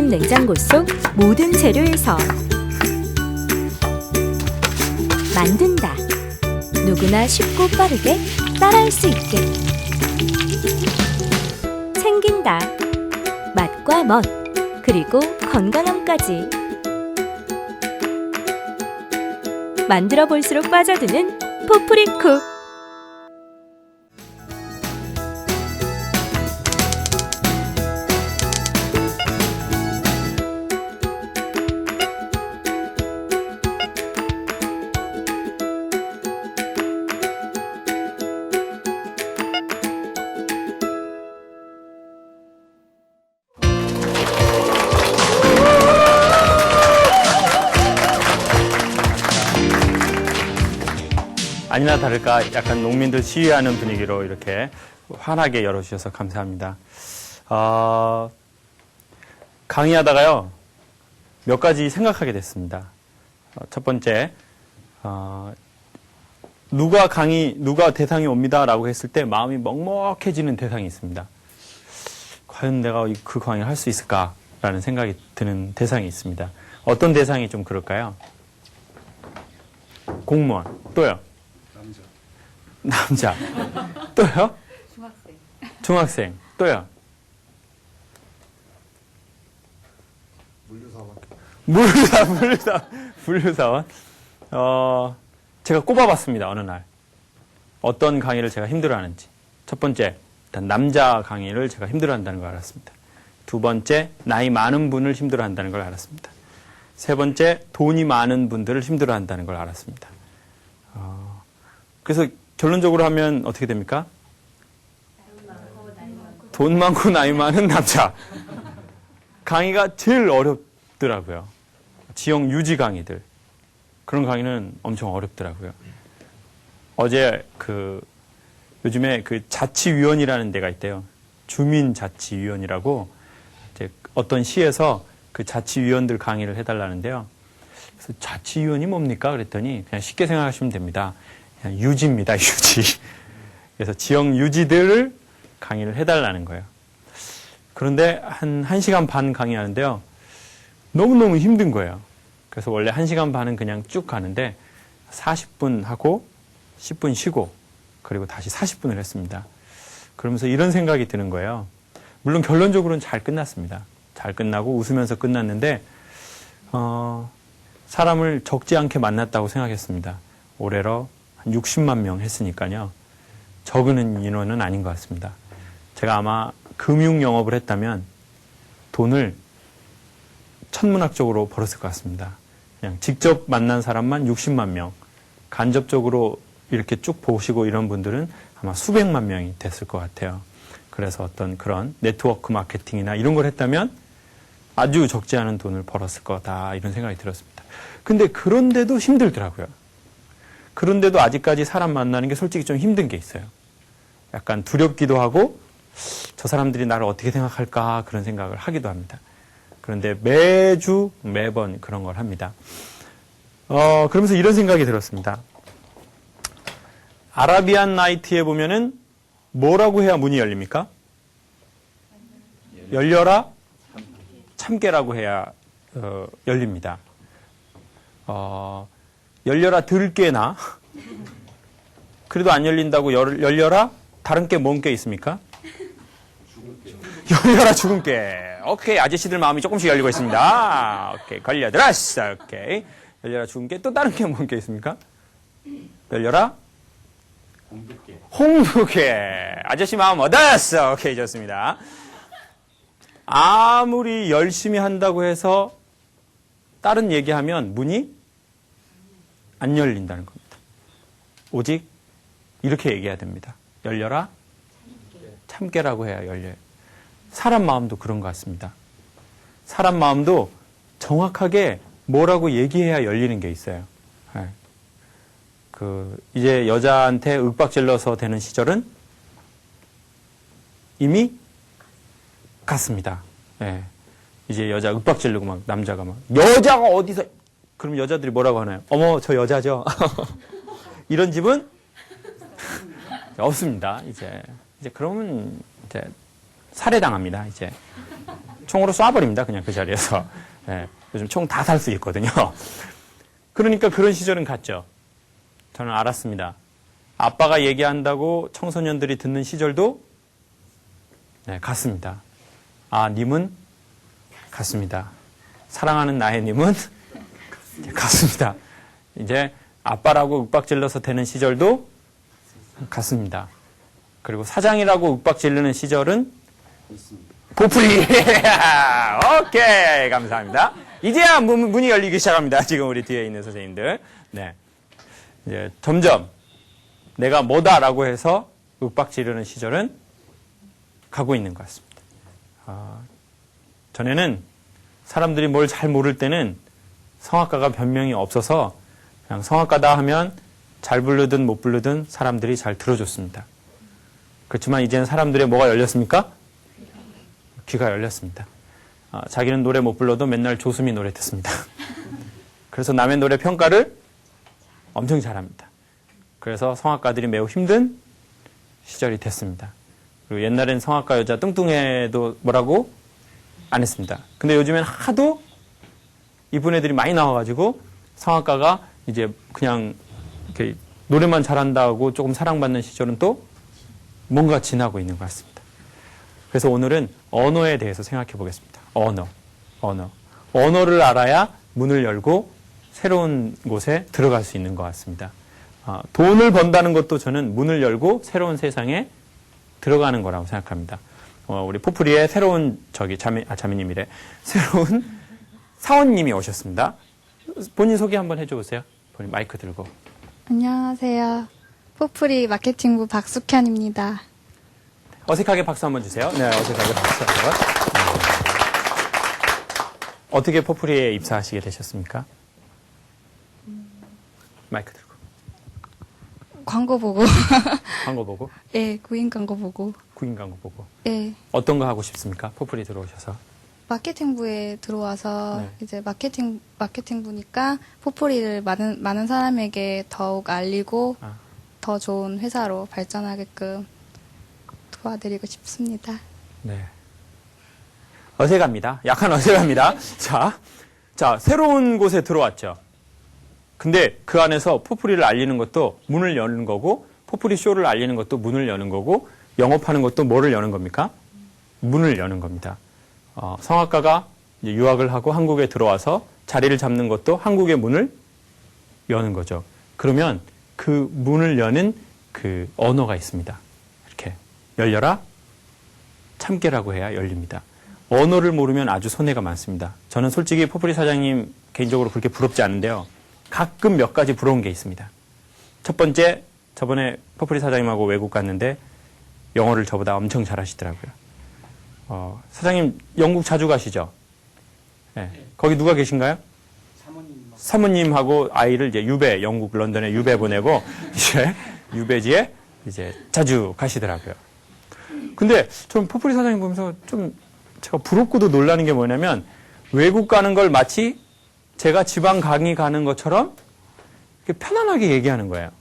좁은 냉장고 속 모든 재료에서 만든다. 누구나 쉽고 빠르게 따라할 수 있게. 챙긴다. 맛과 멋, 그리고 건강함까지. 만들어 볼수록 빠져드는 포프리쿡. 아니나 다를까 약간 농민들 시위하는 분위기로 이렇게 환하게 열어주셔서 감사합니다. 강의하다가요, 몇 가지 생각하게 됐습니다. 첫 번째, 누가 대상이 옵니다라고 했을 때 마음이 먹먹해지는 대상이 있습니다. 과연 내가 그 강의를 할 수 있을까라는 생각이 드는 대상이 있습니다. 어떤 대상이 좀 그럴까요? 공무원. 또요? 남자. 또요? 중학생. 또요? 물류사원. 제가 꼽아봤습니다, 어느 날. 어떤 강의를 제가 힘들어하는지. 첫 번째, 일단 남자 강의를 제가 힘들어한다는 걸 알았습니다. 두 번째, 나이 많은 분을 힘들어한다는 걸 알았습니다. 세 번째, 돈이 많은 분들을 힘들어한다는 걸 알았습니다. 그래서 결론적으로 하면 어떻게 됩니까? 돈 많고 나이 많은 남자. 강의가 제일 어렵더라고요. 지역 유지 강의들. 그런 강의는 엄청 어렵더라고요. 어제 요즘에 자치위원이라는 데가 있대요. 주민자치위원이라고 이제 어떤 시에서 그 자치위원들 강의를 해달라는데요. 그래서 자치위원이 뭡니까? 그랬더니 그냥 쉽게 생각하시면 됩니다. 그냥 유지입니다, 유지. 그래서 지역 유지들을 강의를 해달라는 거예요. 그런데 한 1시간 반 강의하는데요. 너무너무 힘든 거예요. 그래서 원래 1시간 반은 그냥 쭉 가는데 40분 하고 10분 쉬고 그리고 다시 40분을 했습니다. 그러면서 이런 생각이 드는 거예요. 물론 결론적으로는 잘 끝났습니다. 잘 끝나고 웃으면서 끝났는데 사람을 적지 않게 만났다고 생각했습니다. 올해로 한 60만 명 했으니까요. 적은 인원은 아닌 것 같습니다. 제가 아마 금융 영업을 했다면 돈을 천문학적으로 벌었을 것 같습니다. 그냥 직접 만난 사람만 60만 명, 간접적으로 이렇게 쭉 보시고 이런 분들은 아마 수백만 명이 됐을 것 같아요. 그래서 어떤 그런 네트워크 마케팅이나 이런 걸 했다면 아주 적지 않은 돈을 벌었을 거다 이런 생각이 들었습니다. 근데 그런데도 힘들더라고요. 그런데도 아직까지 사람 만나는 게 솔직히 좀 힘든 게 있어요. 약간 두렵기도 하고 저 사람들이 나를 어떻게 생각할까 그런 생각을 하기도 합니다. 그런데 매번 그런 걸 합니다. 그러면서 이런 생각이 들었습니다. 아라비안 나이트에 보면은 뭐라고 해야 문이 열립니까? 열려라 참깨라고 해야 열립니다. 열려라 들깨나 그래도 안 열린다고 열려라 다른 게 뭔 게 있습니까? 열려라 죽은 깨. 오케이, 아저씨들 마음이 조금씩 열리고 있습니다. 오케이, 걸려들었어. 오케이, 열려라 죽은 깨. 또 다른 게 뭔 게 있습니까? 열려라 홍두깨. 아저씨 마음 얻었어. 오케이, 좋습니다. 아무리 열심히 한다고 해서 다른 얘기하면 문이 안 열린다는 겁니다. 오직 이렇게 얘기해야 됩니다. 열려라 참깨라고 해야 열려요. 사람 마음도 그런 것 같습니다. 사람 마음도 정확하게 뭐라고 얘기해야 열리는 게 있어요. 네. 이제 여자한테 윽박질러서 되는 시절은 이미 갔습니다. 네. 이제 여자 윽박질르고 막 남자가 막 여자가 어디서 그럼 여자들이 뭐라고 하나요? 어머 저 여자죠. 이런 집은 없습니다. 이제 그러면 이제 살해당합니다. 이제 총으로 쏴버립니다. 그냥 그 자리에서. 예, 요즘 총 다 살 수 있거든요. 그러니까 그런 시절은 갔죠. 저는 알았습니다. 아빠가 얘기한다고 청소년들이 듣는 시절도 네, 갔습니다. 아, 님은 갔습니다. 사랑하는 나의 님은 갔습니다. 이제 아빠라고 윽박질러서 되는 시절도 갔습니다. 그리고 사장이라고 윽박지르는 시절은 보풀이. 오케이, 감사합니다. 이제야 문이 열리기 시작합니다. 지금 우리 뒤에 있는 선생님들. 네, 이제 점점 내가 뭐다라고 해서 윽박지르는 시절은 가고 있는 것 같습니다. 전에는 사람들이 뭘 잘 모를 때는 성악가가 변명이 없어서 그냥 성악가다 하면 잘 부르든 못 부르든 사람들이 잘 들어줬습니다. 그렇지만 이제는 사람들의 뭐가 열렸습니까? 귀가 열렸습니다. 자기는 노래 못 불러도 맨날 조수미 노래 듣습니다. 그래서 남의 노래 평가를 엄청 잘합니다. 그래서 성악가들이 매우 힘든 시절이 됐습니다. 그리고 옛날엔 성악가 여자 뚱뚱해도 뭐라고 안 했습니다. 근데 요즘엔 하도 이쁜 애들이 많이 나와가지고 성악가가 이제 그냥 이렇게 노래만 잘한다고 조금 사랑받는 시절은 또 뭔가 지나고 있는 것 같습니다. 그래서 오늘은 언어에 대해서 생각해 보겠습니다. 언어를 알아야 문을 열고 새로운 곳에 들어갈 수 있는 것 같습니다. 돈을 번다는 것도 저는 문을 열고 새로운 세상에 들어가는 거라고 생각합니다. 우리 포프리의 새로운 자매님이래. 새로운 사원님이 오셨습니다. 본인 소개 한번 해줘 보세요. 본인 마이크 들고. 안녕하세요. 포프리 마케팅부 박숙현입니다. 어색하게 박수 한번 주세요. 네, 어색하게 박수 한번. 어떻게 포프리에 입사하시게 되셨습니까? 마이크 들고. 광고 보고. 광고 보고? 예, 구인 광고 보고. 구인 광고 보고. 예. 어떤 거 하고 싶습니까? 포프리 들어오셔서. 마케팅부에 들어와서 네. 이제 마케팅부니까 포프리를 많은 사람에게 더욱 알리고 더 좋은 회사로 발전하게끔 도와드리고 싶습니다. 네. 어색합니다. 약간 어색합니다. 자, 새로운 곳에 들어왔죠. 근데 그 안에서 포프리를 알리는 것도 문을 여는 거고, 포프리 쇼를 알리는 것도 문을 여는 거고, 영업하는 것도 뭐를 여는 겁니까? 문을 여는 겁니다. 성악가가 이제 유학을 하고 한국에 들어와서 자리를 잡는 것도 한국의 문을 여는 거죠. 그러면 그 문을 여는 그 언어가 있습니다. 이렇게 열려라, 참깨라고 해야 열립니다. 언어를 모르면 아주 손해가 많습니다. 저는 솔직히 포프리 사장님 개인적으로 그렇게 부럽지 않은데요. 가끔 몇 가지 부러운 게 있습니다. 첫 번째, 저번에 포프리 사장님하고 외국 갔는데 영어를 저보다 엄청 잘하시더라고요. 사장님 영국 자주 가시죠? 네. 거기 누가 계신가요? 사모님하고 아이를 이제 유배, 영국 런던에 유배 보내고 이제 유배지에 이제 자주 가시더라고요. 근데 좀 포프리 사장님 보면서 좀 제가 부럽고도 놀라는 게 뭐냐면 외국 가는 걸 마치 제가 지방 강의 가는 것처럼 이렇게 편안하게 얘기하는 거예요.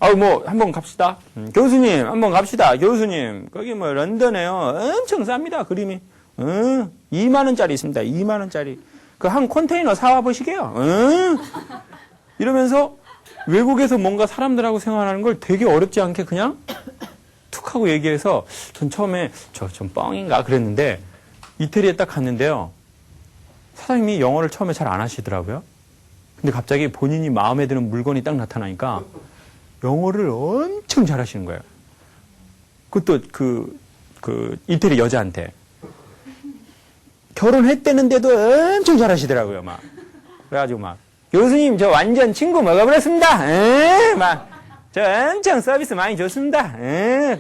한번 갑시다. 교수님, 한번 갑시다. 교수님, 거기 런던에요. 엄청 쌉니다, 그림이. 2만원짜리 있습니다. 2만원짜리. 그 한 컨테이너 사와 보시게요. 이러면서 외국에서 뭔가 사람들하고 생활하는 걸 되게 어렵지 않게 그냥 툭 하고 얘기해서 전 처음에 좀 뻥인가 그랬는데 이태리에 딱 갔는데요. 사장님이 영어를 처음에 잘 안 하시더라고요. 근데 갑자기 본인이 마음에 드는 물건이 딱 나타나니까 영어를 엄청 잘하시는 거예요. 그것도 그 이태리 여자한테 결혼했대는데도 엄청 잘하시더라고요. 막 그래가지고 막 교수님 저 완전 친구 먹어버렸습니다. 저 엄청 서비스 많이 줬습니다.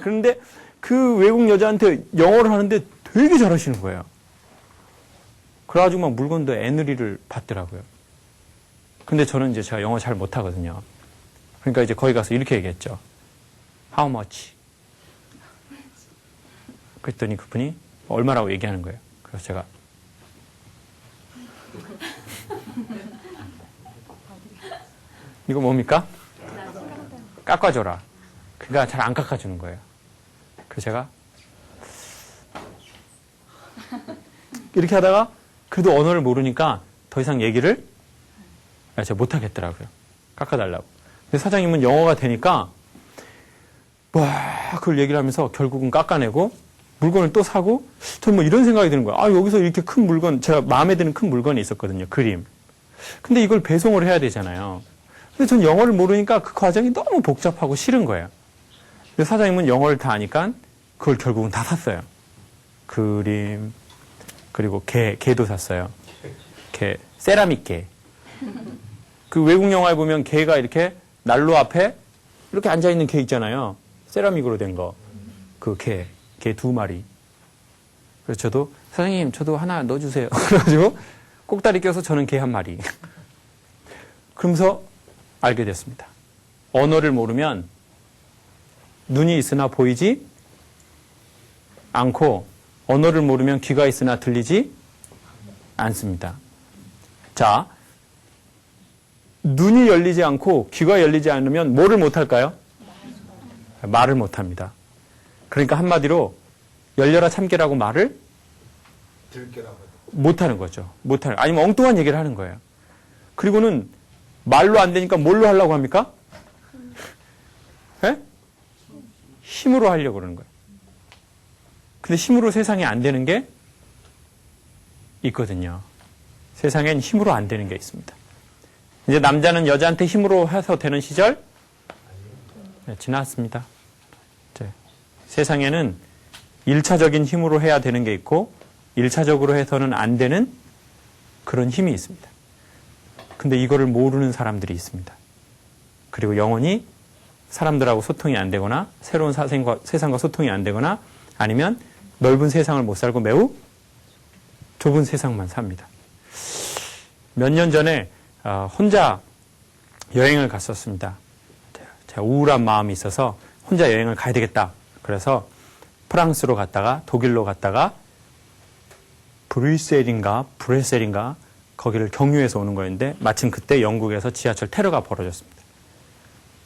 그런데 그 외국 여자한테 영어를 하는데 되게 잘하시는 거예요. 그래가지고 막 물건도 애누리를 받더라고요. 근데 저는 이제 제가 영어 잘 못하거든요. 그러니까 이제 거기 가서 이렇게 얘기했죠. How much? 그랬더니 그분이 얼마라고 얘기하는 거예요. 그래서 제가 이거 뭡니까? 깎아줘라. 그러니까 잘 안 깎아주는 거예요. 그래서 제가 이렇게 하다가 그래도 언어를 모르니까 더 이상 얘기를 제가 못하겠더라고요. 깎아달라고. 근데 사장님은 영어가 되니까 와 그걸 얘기를 하면서 결국은 깎아내고 물건을 또 사고 저는 뭐 이런 생각이 드는 거예요. 아 여기서 이렇게 큰 물건 제가 마음에 드는 큰 물건이 있었거든요. 그림. 근데 이걸 배송을 해야 되잖아요. 근데 전 영어를 모르니까 그 과정이 너무 복잡하고 싫은 거예요. 근데 사장님은 영어를 다 아니까 그걸 결국은 다 샀어요. 그림 그리고 개도 샀어요. 개 세라믹 개. 그 외국 영화에 보면 개가 이렇게 난로 앞에 이렇게 앉아있는 개 있잖아요. 세라믹으로 된 거. 그 개 2마리. 그래서 저도, 사장님, 저도 하나 넣어주세요. 그래가지고, 꼭다리 껴서 저는 개 1마리. 그러면서 알게 됐습니다. 언어를 모르면 눈이 있으나 보이지 않고, 언어를 모르면 귀가 있으나 들리지 않습니다. 자, 눈이 열리지 않고 귀가 열리지 않으면 뭐를 못할까요? 말을 못합니다. 그러니까 한마디로 열려라 참깨라고 말을 못하는 거죠. 아니면 엉뚱한 얘기를 하는 거예요. 그리고는 말로 안 되니까 뭘로 하려고 합니까? 네? 힘으로 하려고 그러는 거예요. 근데 힘으로 세상에 안 되는 게 있거든요. 세상엔 힘으로 안 되는 게 있습니다. 이제 남자는 여자한테 힘으로 해서 되는 시절 지났습니다. 세상에는 1차적인 힘으로 해야 되는 게 있고 1차적으로 해서는 안 되는 그런 힘이 있습니다. 근데 이거를 모르는 사람들이 있습니다. 그리고 영원히 사람들하고 소통이 안 되거나 새로운 세상과 소통이 안 되거나 아니면 넓은 세상을 못 살고 매우 좁은 세상만 삽니다. 몇 년 전에 혼자 여행을 갔었습니다. 제가 우울한 마음이 있어서 혼자 여행을 가야 되겠다. 그래서 프랑스로 갔다가 독일로 갔다가 브뤼셀인가 브레셀인가 거기를 경유해서 오는 거였는데 마침 그때 영국에서 지하철 테러가 벌어졌습니다.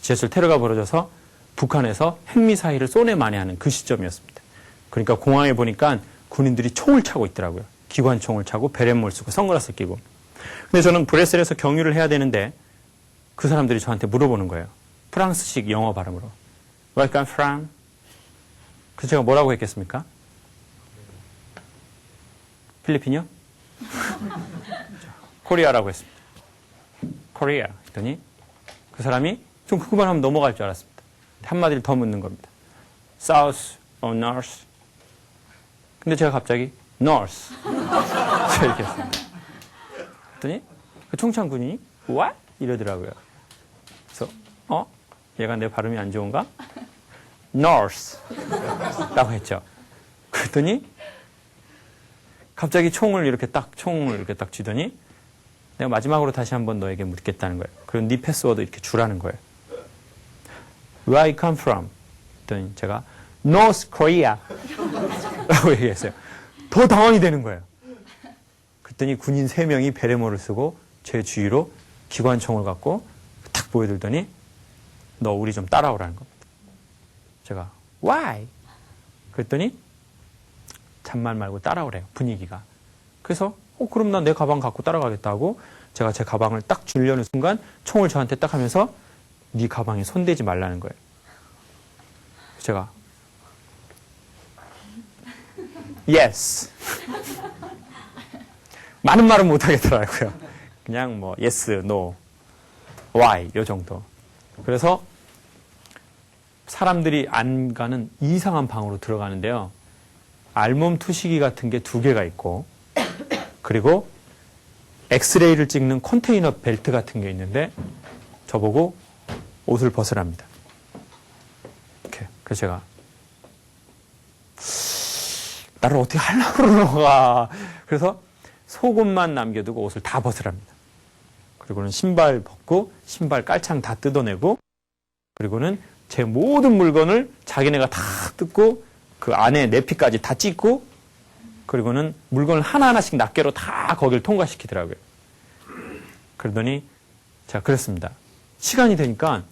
지하철 테러가 벌어져서 북한에서 핵미사일을 쏘내만회하는 그 시점이었습니다. 그러니까 공항에 보니까 군인들이 총을 차고 있더라고요. 기관총을 차고 베렛모를 쓰고 선글라스를 끼고. 근데 저는 브레셀에서 경유를 해야 되는데 그 사람들이 저한테 물어보는 거예요. 프랑스식 영어 발음으로. Welcome from. 그래서 제가 뭐라고 했겠습니까? 필리핀이요? 코리아라고 했습니다. 코리아 했더니 그 사람이 좀 그거만 하면 넘어갈 줄 알았습니다. 한마디를 더 묻는 겁니다. South or North? 근데 제가 갑자기 North 이렇게 했습니다. 그랬더니 그 총창 군인이 What? 이러더라고요. 그래서 얘가 내 발음이 안 좋은가? North 라고 했죠. 그랬더니 갑자기 총을 이렇게 딱 쥐더니 내가 마지막으로 다시 한번 너에게 묻겠다는 거예요. 그리고 네 패스워드 이렇게 주라는 거예요. Where I come from? 그랬더니 제가 North Korea 라고 얘기했어요. 더 당황이 되는 거예요. 그랬더니 군인 3명이 베레모를 쓰고 제 주위로 기관총을 갖고 탁 보여들더니 너 우리 좀 따라오라는 겁니다. 제가 Why? 그랬더니 잔말 말고 따라오래요. 분위기가. 그래서 그럼 난 내 가방 갖고 따라가겠다 하고 제가 제 가방을 딱 주려는 순간 총을 저한테 딱 하면서 네 가방에 손대지 말라는 거예요. 제가 Yes. 많은 말은 못하겠더라고요. 그냥 뭐 yes, no, why 요 정도. 그래서 사람들이 안 가는 이상한 방으로 들어가는데요. 알몸 투시기 같은 게 2개가 있고 그리고 엑스레이를 찍는 컨테이너 벨트 같은 게 있는데 저보고 옷을 벗으랍니다. 이렇게. 그래서 제가 나를 어떻게 하려고 그러는가. 그래서 속옷만 남겨두고 옷을 다 벗으랍니다. 그리고는 신발 벗고 신발 깔창 다 뜯어내고 그리고는 제 모든 물건을 자기네가 다 뜯고 그 안에 내피까지 다 찢고 그리고는 물건을 하나하나씩 낱개로 다 거길 통과시키더라고요. 그러더니 제가 그랬습니다. 시간이 되니까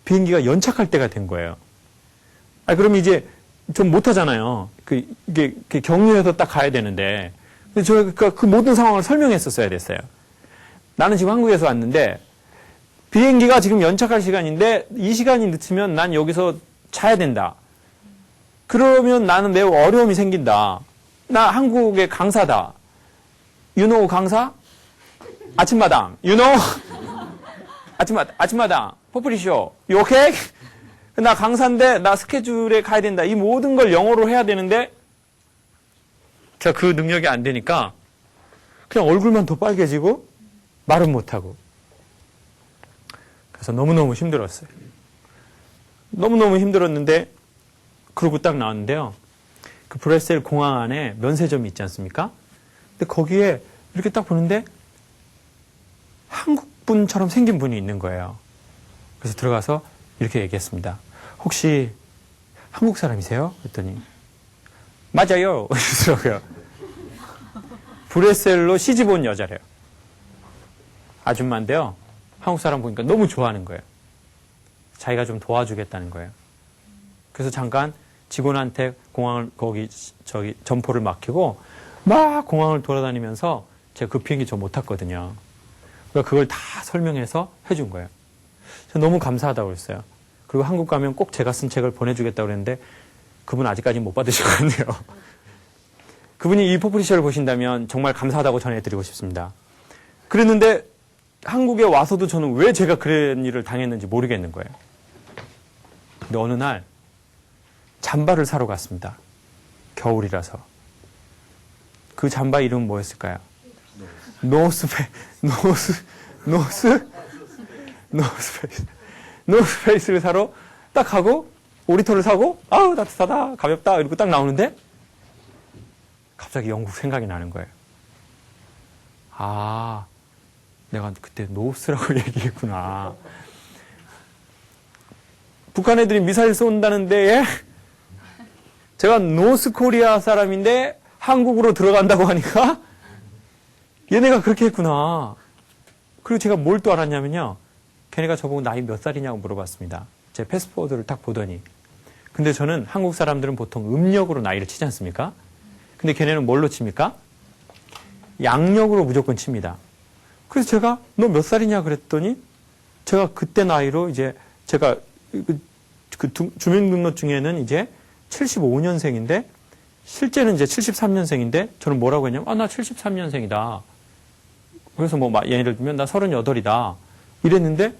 비행기가 연착할 때가 된 거예요. 그럼 이제 좀 못하잖아요. 이게 경유해서 딱 가야 되는데 근데 저희가 그 모든 상황을 설명했었어야 됐어요. 나는 지금 한국에서 왔는데 비행기가 지금 연착할 시간인데 이 시간이 늦으면 난 여기서 자야 된다. 그러면 나는 매우 어려움이 생긴다. 나 한국의 강사다. You know 강사? 아침마당. You know? 아침마당. 포프리쇼. You okay? 나 강사인데 나 스케줄에 가야 된다. 이 모든 걸 영어로 해야 되는데 제가 그 능력이 안 되니까 그냥 얼굴만 더 빨개지고 말은 못하고. 그래서 너무너무 힘들었어요. 너무너무 힘들었는데 그러고 딱 나왔는데요. 그 브뤼셀 공항 안에 면세점이 있지 않습니까? 근데 거기에 이렇게 딱 보는데 한국 분처럼 생긴 분이 있는 거예요. 그래서 들어가서 이렇게 얘기했습니다. 혹시 한국 사람이세요? 그랬더니 맞아요. 이러더라고요. 브뤼셀로 시집 온 여자래요. 아줌마인데요. 한국 사람 보니까 너무 좋아하는 거예요. 자기가 좀 도와주겠다는 거예요. 그래서 잠깐 직원한테 공항을 점포를 맡기고 막 공항을 돌아다니면서 제가 그 비행기 저 못 탔거든요. 그러니까 그걸 다 설명해서 해준 거예요. 너무 감사하다고 그랬어요. 그리고 한국 가면 꼭 제가 쓴 책을 보내주겠다고 그랬는데 그분 아직까지 못 받으신 것 같네요. 그분이 이 포프리쇼를 보신다면 정말 감사하다고 전해드리고 싶습니다. 그랬는데 한국에 와서도 저는 왜 제가 그런 일을 당했는지 모르겠는 거예요. 근데 어느 날 잠바를 사러 갔습니다. 겨울이라서. 그 잠바 이름은 뭐였을까요? 노스페이스를 사러 딱 가고 오리털을 사고 아우 따뜻하다 가볍다 이러고 딱 나오는데 갑자기 영국 생각이 나는 거예요. 아, 내가 그때 노스라고 얘기했구나. 북한 애들이 미사일 쏜다는데 예? 제가 노스 코리아 사람인데 한국으로 들어간다고 하니까 얘네가 그렇게 했구나. 그리고 제가 뭘 또 알았냐면요. 걔네가 저보고 나이 몇 살이냐고 물어봤습니다. 제 패스포드를 딱 보더니. 근데 저는 한국 사람들은 보통 음력으로 나이를 치지 않습니까? 근데 걔네는 뭘로 칩니까? 양력으로 무조건 칩니다. 그래서 제가 너 몇 살이냐 그랬더니 제가 그때 나이로 이제 제가 그 주민등록증에는 이제 75년생인데 실제는 이제 73년생인데 저는 뭐라고 했냐면 아, 나 73년생이다. 그래서 뭐 예를 들면 나 38이다. 이랬는데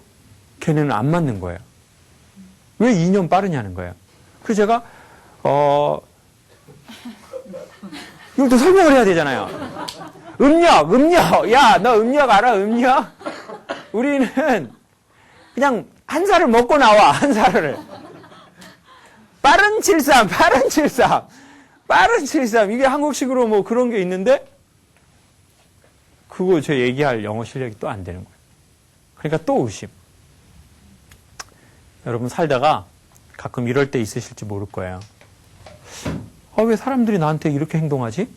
걔네는 안 맞는 거예요. 왜 2년 빠르냐는 거예요. 그래서 제가 이걸 또 설명을 해야 되잖아요. 음력. 야, 너 음력 알아? 음력? 우리는 그냥 한 살을 먹고 나와. 한 살을. 빠른 73. 이게 한국식으로 뭐 그런 게 있는데 그거 저 얘기할 영어 실력이 또 안 되는 거예요. 그러니까 또 의심. 여러분 살다가 가끔 이럴 때 있으실지 모를 거예요. 왜 사람들이 나한테 이렇게 행동하지?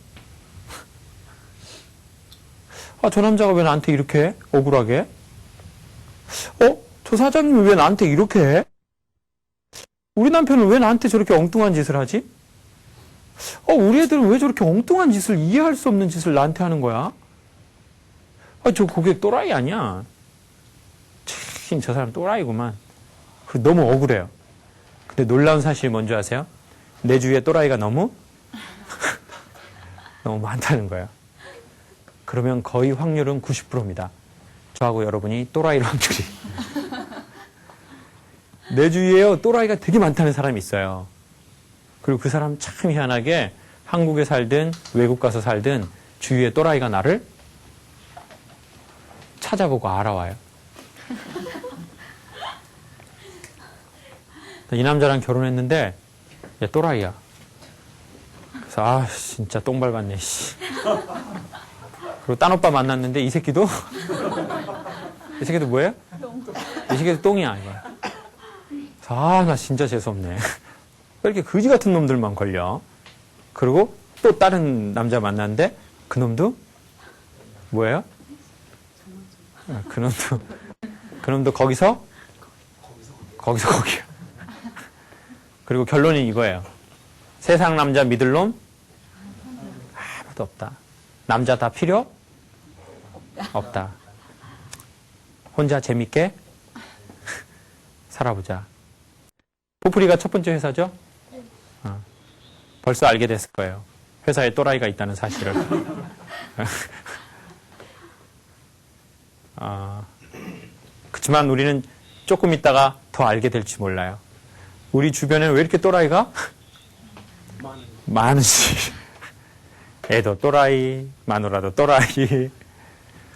저 남자가 왜 나한테 이렇게 해? 억울하게? 저 사장님은 왜 나한테 이렇게 해? 우리 남편은 왜 나한테 저렇게 엉뚱한 짓을 하지? 우리 애들은 왜 저렇게 엉뚱한 짓을 이해할 수 없는 짓을 나한테 하는 거야? 저 고객 또라이 아니야? 참, 저 사람 또라이구만. 너무 억울해요. 근데 놀라운 사실이 뭔지 아세요? 내 주위에 또라이가 너무 많다는 거예요. 그러면 거의 확률은 90%입니다. 저하고 여러분이 또라이일 확률이. 내 주위에요, 또라이가 되게 많다는 사람이 있어요. 그리고 그 사람 참 희한하게 한국에 살든 외국 가서 살든 주위에 또라이가 나를 찾아보고 알아와요. 이 남자랑 결혼했는데 얘 또라이야. 그래서 진짜 똥 밟았네. 씨. 그리고 딴 오빠 만났는데 이 새끼도 뭐예요? 이 새끼도 똥이야 이거. 그래서 나 진짜 재수없네. 왜 이렇게 거지 같은 놈들만 걸려? 그리고 또 다른 남자 만났는데 그 놈도 뭐예요? 그 놈도 거기야. 그리고 결론이 이거예요. 세상 남자 믿을 놈 아무도 없다. 남자 다 필요 없다. 혼자 재밌게 살아보자. 포프리가 첫 번째 회사죠? 벌써 알게 됐을 거예요. 회사에 또라이가 있다는 사실을. 그렇지만 우리는 조금 있다가 더 알게 될지 몰라요. 우리 주변에 왜 이렇게 또라이가 많은지. 애도 또라이, 마누라도 또라이,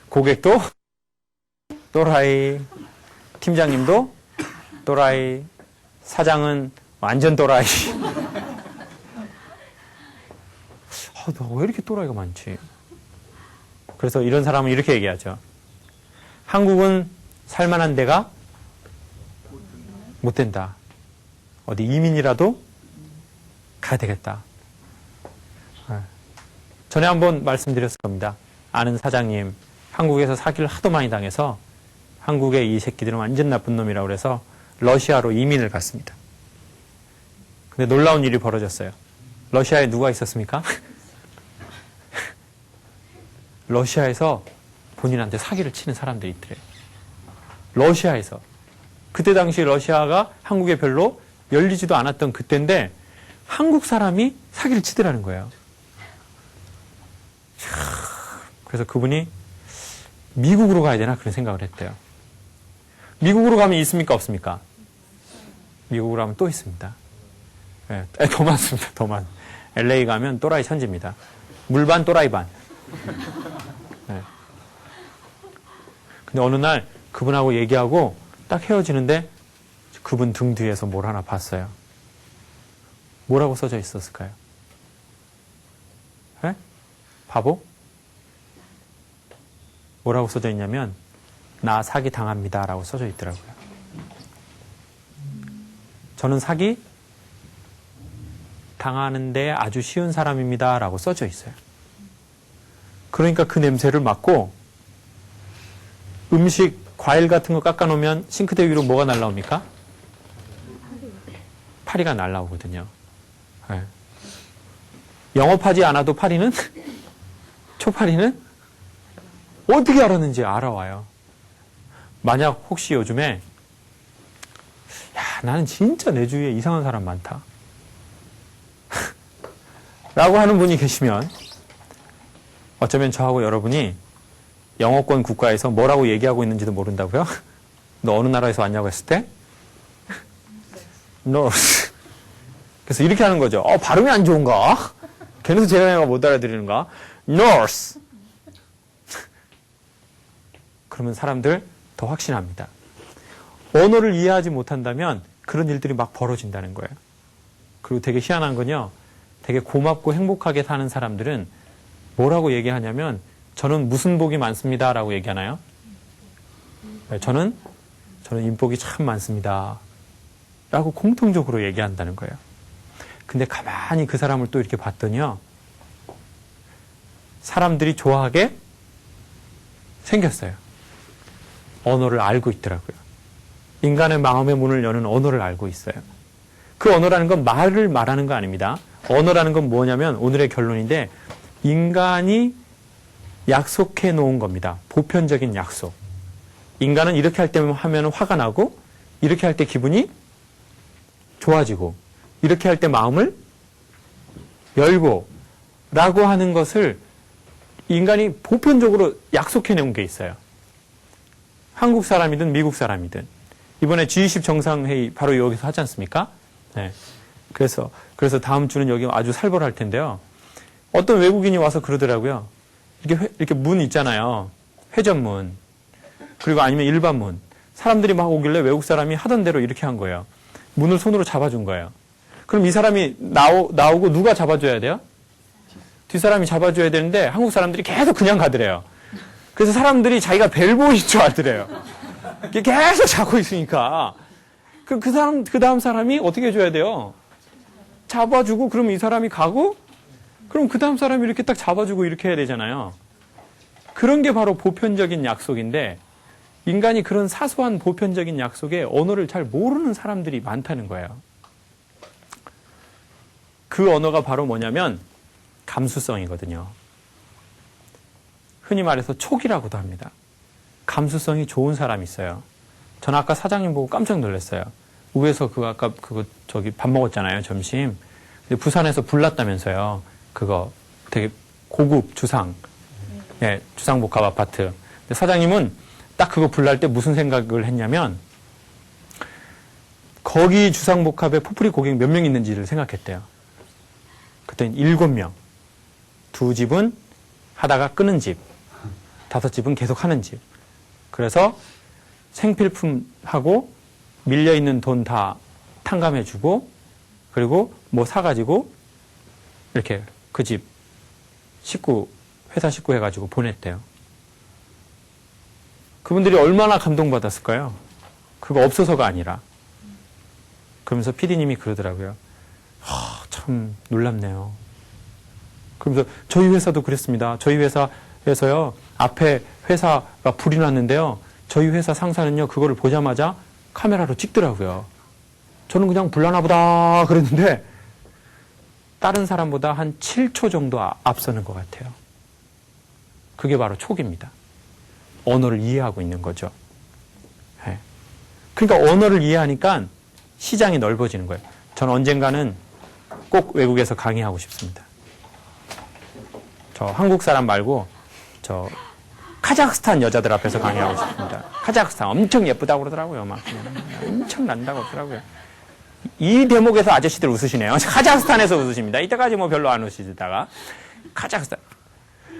고객도 또라이, 팀장님도 또라이, 사장은 완전 또라이. 너 왜 이렇게 또라이가 많지? 그래서 이런 사람은 이렇게 얘기하죠. 한국은 살만한 데가 못 된다. 어디 이민이라도 가야 되겠다. 전에 한번 말씀드렸을 겁니다. 아는 사장님, 한국에서 사기를 하도 많이 당해서 한국의 이 새끼들은 완전 나쁜 놈이라고 그래서 러시아로 이민을 갔습니다. 근데 놀라운 일이 벌어졌어요. 러시아에 누가 있었습니까? 러시아에서 본인한테 사기를 치는 사람들이 있더래요. 러시아에서. 그때 당시 러시아가 한국에 별로 열리지도 않았던 그때인데 한국 사람이 사기를 치더라는 거예요. 그래서 그분이 미국으로 가야 되나 그런 생각을 했대요. 미국으로 가면 있습니까 없습니까? 미국으로 가면 또 있습니다. 네, 더 많습니다. 더 많. LA 가면 또라이 천지입니다. 물반 또라이 반. 네. 근데 어느 날 그분하고 얘기하고 딱 헤어지는데 그분 등 뒤에서 뭘 하나 봤어요. 뭐라고 써져 있었을까요? 네? 바보? 뭐라고 써져 있냐면 나 사기 당합니다 라고 써져 있더라고요. 저는 사기 당하는데 아주 쉬운 사람입니다 라고 써져 있어요. 그러니까 그 냄새를 맡고 음식, 과일 같은 거 깎아놓으면 싱크대 위로 뭐가 날라옵니까? 파리가 날라오거든요. 네. 영업하지 않아도 파리는 초파리는 어떻게 알았는지 알아와요. 만약 혹시 요즘에 나는 진짜 내 주위에 이상한 사람 많다 라고 하는 분이 계시면 어쩌면 저하고 여러분이 영어권 국가에서 뭐라고 얘기하고 있는지도 모른다고요? 너 어느 나라에서 왔냐고 했을 때? North. 그래서 이렇게 하는 거죠. 발음이 안 좋은가? 걔네도 제가 못 알아들리는가? North. 그러면 사람들 더 확신합니다. 언어를 이해하지 못한다면 그런 일들이 막 벌어진다는 거예요. 그리고 되게 희한한 건요. 되게 고맙고 행복하게 사는 사람들은 뭐라고 얘기하냐면 저는 무슨 복이 많습니다 라고 얘기하나요? 네, 저는 인복이 참 많습니다 라고 공통적으로 얘기한다는 거예요. 근데 가만히 그 사람을 또 이렇게 봤더니요. 사람들이 좋아하게 생겼어요. 언어를 알고 있더라고요. 인간의 마음의 문을 여는 언어를 알고 있어요. 그 언어라는 건 말을 말하는 거 아닙니다. 언어라는 건 뭐냐면 오늘의 결론인데 인간이 약속해 놓은 겁니다. 보편적인 약속. 인간은 이렇게 할 때 하면 화가 나고 이렇게 할 때 기분이 좋아지고 이렇게 할 때 마음을 열고 라고 하는 것을 인간이 보편적으로 약속해 놓은 게 있어요. 한국 사람이든 미국 사람이든 이번에 G20 정상회의 바로 여기서 하지 않습니까? 네. 그래서 다음 주는 여기 아주 살벌할 텐데요. 어떤 외국인이 와서 그러더라고요. 이렇게 문 있잖아요. 회전문. 그리고 아니면 일반 문. 사람들이 막 오길래 외국 사람이 하던 대로 이렇게 한 거예요. 문을 손으로 잡아준 거예요. 그럼 이 사람이 나오고 누가 잡아줘야 돼요? 뒷사람이 잡아줘야 되는데 한국 사람들이 계속 그냥 가더래요. 그래서 사람들이 자기가 벨보이인 줄 알더래요. 계속 잡고 있으니까. 그 다음 사람이 어떻게 해줘야 돼요? 잡아주고, 그러면 이 사람이 가고, 그럼 그 다음 사람이 이렇게 딱 잡아주고 이렇게 해야 되잖아요. 그런 게 바로 보편적인 약속인데, 인간이 그런 사소한 보편적인 약속에 언어를 잘 모르는 사람들이 많다는 거예요. 그 언어가 바로 뭐냐면, 감수성이거든요. 흔히 말해서 촉이라고도 합니다. 감수성이 좋은 사람이 있어요. 전 아까 사장님 보고 깜짝 놀랐어요. 위에서 아까 저기 밥 먹었잖아요, 점심. 근데 부산에서 불났다면서요. 그거 되게 고급 주상, 예, 주상복합 아파트. 근데 사장님은 딱 그거 불날 때 무슨 생각을 했냐면, 거기 주상복합에 포프리 고객 몇 명 있는지를 생각했대요. 그때는 7명. 2집은 하다가 끄는 집, 5집은 계속 하는 집. 그래서 생필품하고 밀려있는 돈 다 탕감해주고, 그리고 뭐 사가지고 이렇게 그 집 식구, 회사 식구 해가지고 보냈대요. 그분들이 얼마나 감동받았을까요? 그거 없어서가 아니라. 그러면서 PD님이 그러더라고요. 참 놀랍네요. 그러면서 저희 회사도 그랬습니다. 저희 회사에서요, 앞에 회사가 불이 났는데요. 저희 회사 상사는요, 그거를 보자마자 카메라로 찍더라고요. 저는 그냥 불나나 보다 그랬는데, 다른 사람보다 한 7초 정도 앞서는 것 같아요. 그게 바로 촉입니다. 언어를 이해하고 있는 거죠. 네. 그러니까 언어를 이해하니까 시장이 넓어지는 거예요. 저는 언젠가는 꼭 외국에서 강의하고 싶습니다. 저 한국 사람 말고 저 카자흐스탄 여자들 앞에서 강의하고 싶습니다. 카자흐스탄 엄청 예쁘다고 그러더라고요. 막 엄청 난다고 그러더라고요. 이 대목에서 아저씨들 웃으시네요. 카자흐스탄에서 웃으십니다. 이때까지 뭐 별로 안 웃으시다가 카자흐스탄.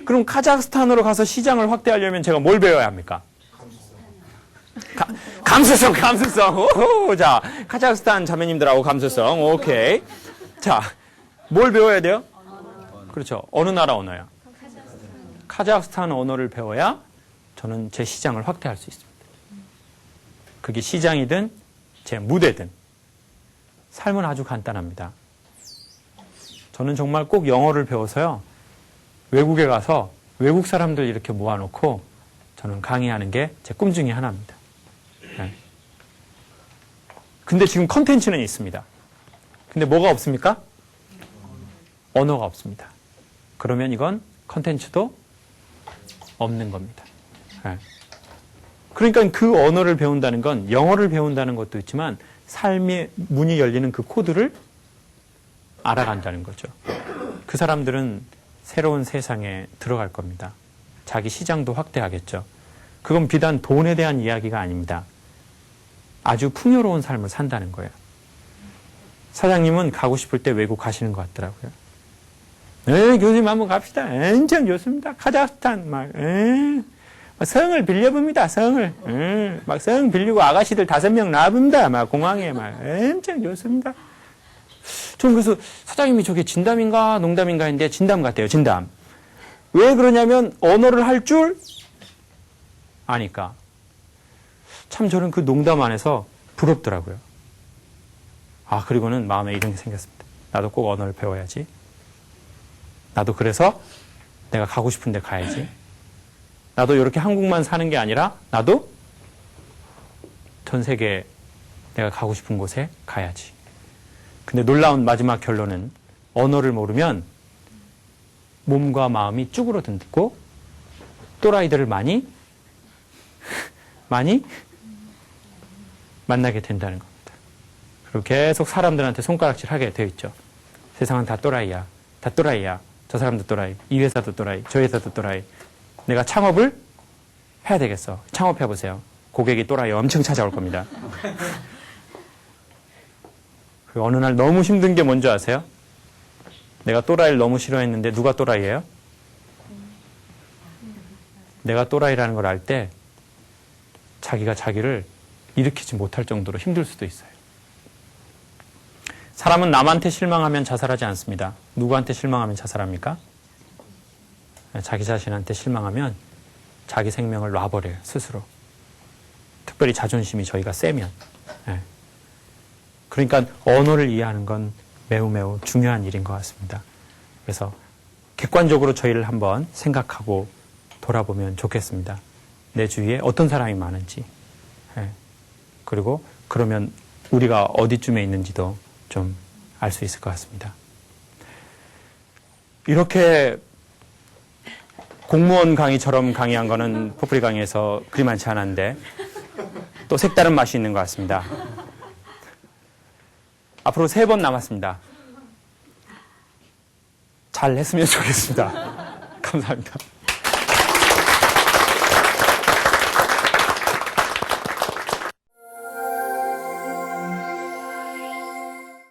그럼 카자흐스탄으로 가서 시장을 확대하려면 제가 뭘 배워야 합니까? 감수성. 오호, 자, 카자흐스탄 자매님들하고 감수성. 오케이. 자, 뭘 배워야 돼요? 그렇죠. 어느 나라 언어요? 카자흐스탄 언어를 배워야 저는 제 시장을 확대할 수 있습니다. 그게 시장이든 제 무대든 삶은 아주 간단합니다. 저는 정말 꼭 영어를 배워서요, 외국에 가서 외국 사람들 이렇게 모아놓고 저는 강의하는 게 제 꿈 중에 하나입니다. 네. 근데 지금 컨텐츠는 있습니다. 근데 뭐가 없습니까? 언어가 없습니다. 그러면 이건 컨텐츠도 없는 겁니다. 네. 그러니까 그 언어를 배운다는 건 영어를 배운다는 것도 있지만 삶의 문이 열리는 그 코드를 알아간다는 거죠. 그 사람들은 새로운 세상에 들어갈 겁니다. 자기 시장도 확대하겠죠. 그건 비단 돈에 대한 이야기가 아닙니다. 아주 풍요로운 삶을 산다는 거예요. 사장님은 가고 싶을 때 외국 가시는 것 같더라고요. 네, 교수님 한번 갑시다. 엄청 좋습니다. 카자흐스탄 막 성을 빌려봅니다. 성을 막 성 빌리고 아가씨들 5명 놔봅니다. 막 공항에 막 엄청 좋습니다. 전 그래서 사장님이 저게 진담인가 농담인가 했는데 진담 같대요. 진담. 왜 그러냐면 언어를 할 줄 아니까. 참 저는 그 농담 안에서 부럽더라고요. 아, 그리고는 마음에 이런 게 생겼습니다. 나도 꼭 언어를 배워야지. 나도 그래서 내가 가고 싶은 데 가야지. 나도 이렇게 한국만 사는 게 아니라 나도 전 세계 내가 가고 싶은 곳에 가야지. 근데 놀라운 마지막 결론은 언어를 모르면 몸과 마음이 쭈그러든고 또라이들을 많이 만나게 된다는 겁니다. 그리고 계속 사람들한테 손가락질하게 되어 있죠. 세상은 다 또라이야. 다 또라이야. 저 사람도 또라이. 이 회사도 또라이. 저 회사도 또라이. 내가 창업을 해야 되겠어. 창업해보세요. 고객이 또라이 엄청 찾아올 겁니다. 그 어느 날 너무 힘든 게 뭔지 아세요? 내가 또라이를 너무 싫어했는데 누가 또라이예요? 내가 또라이라는 걸 알 때 자기가 자기를 일으키지 못할 정도로 힘들 수도 있어요. 사람은 남한테 실망하면 자살하지 않습니다. 누구한테 실망하면 자살합니까? 자기 자신한테 실망하면 자기 생명을 놔버려요. 스스로. 특별히 자존심이 저희가 세면. 그러니까 언어를 이해하는 건 매우 매우 중요한 일인 것 같습니다. 그래서 객관적으로 저희를 한번 생각하고 돌아보면 좋겠습니다. 내 주위에 어떤 사람이 많은지. 그리고 그러면 우리가 어디쯤에 있는지도 좀 알 수 있을 것 같습니다. 이렇게 공무원 강의처럼 강의한 거는 포프리 강의에서 그리 많지 않았는데 또 색다른 맛이 있는 것 같습니다. 앞으로 3번 남았습니다. 잘 했으면 좋겠습니다. 감사합니다.